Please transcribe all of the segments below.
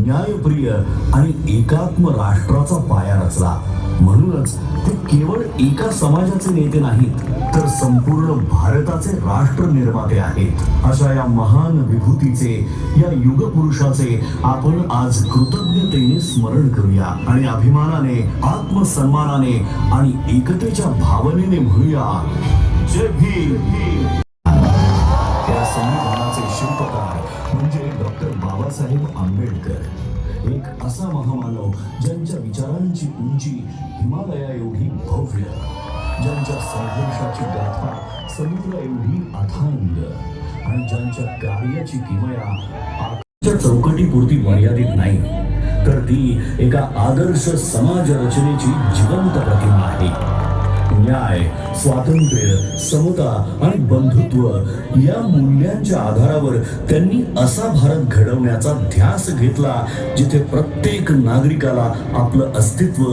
न्यायप्रिय आणि एकात्म राष्ट्राचा पाया रचला. म्हणूनच ते केवळ एका समाजाचे नेते नाहीत, तर संपूर्ण भारताचे राष्ट्र निर्माते आहेत. अशा या महान विभूतीचे, या युगपुरुषाचे आपण आज कृतज्ञतेने स्मरण करूया आणि अभिमानाने, आत्मसन्मानाने आणि एकतेच्या भावनेने म्हणूया, जय भीम. या संविधानाचे शिल्पकार म्हणजे डॉक्टर बाबासाहेब आंबेडकर. एक असा महामानव ज्यांच्या विचारांची उंची हिमालया एवढी भव्य, ज्यांच्या संघर्षाची गाथा समुद्र एवढी अथांग आणि ज्यांच्या कार्याची किमया आजच्या चौकटीपुरती मर्यादित नाही, तर ती एका आदर्श समाज रचनेची जिवंत प्रतिमा आहे. न्याय, स्वातंत्र्य, समता आणि बंधुत्व या मूल्यांच्या आधारावर त्यांनी असा भारत घडवण्याचा ध्यास घेतला जिथे प्रत्येक नागरिकाला आपलं अस्तित्व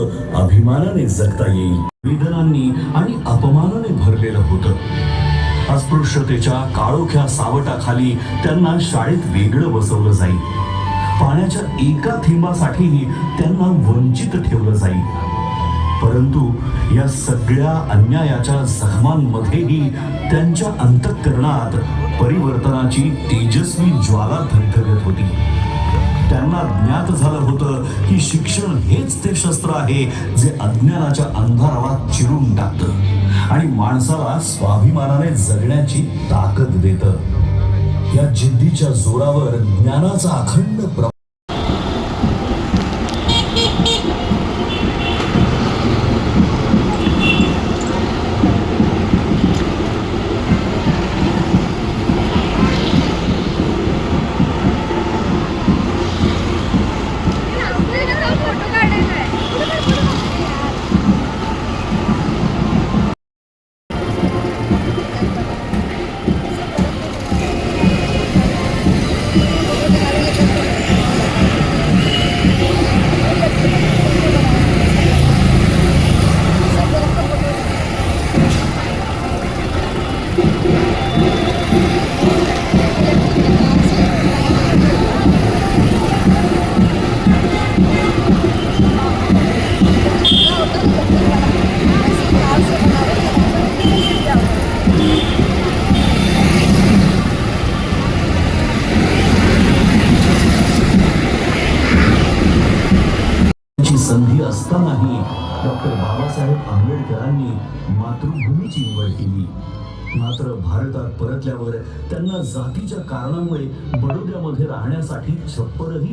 अभिमानाने जगता येईल. वेदनांनी आणि अपमानाने भरलेलं होतं. अस्पृश्यतेच्या काळोख्या सावटाखाली त्यांना शाळेत वेगळं बसवलं जाईल. पाण्याच्या एका थेंबासाठीही त्यांना वंचित ठेवलं जाईल. परंतु या सगळ्या अन्यायाच्या जखमांमध्येही त्यांच्या अंतःकरणात परिवर्तनाची तेजस्वी ज्वाला धगधगत होती. त्यांना ज्ञात झालं होतं की शिक्षण हेच ते शस्त्र आहे जे अज्ञानाच्या अंधाराला चिरून टाकतं आणि माणसाला स्वाभिमानाने जगण्याची ताकद देतं. या जिद्दीच्या जोरावर ज्ञानाचा अखंड संधी असतानाही डॉक्टर बाबासाहेब आंबेडकरांनी मातृभूमीची निवड केली. मात्र भारतात परतल्यावर त्यांना जातीच्या कारणामुळे बडोद्यामध्ये राहण्यासाठी छप्परही.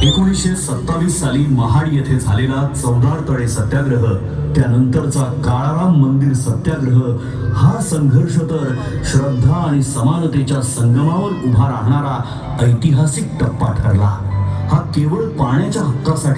1927 साली महाड येथे झालेला 14 तळे सत्याग्रह, त्यानंतरचा काळाराम मंदिर सत्याग्रह हा संघर्ष तर श्रद्धा आणि समानतेच्या संगमावर उभा राहणारा ऐतिहासिक टप्पा ठरला. हा केवळ पाण्याच्या हक्कासाठी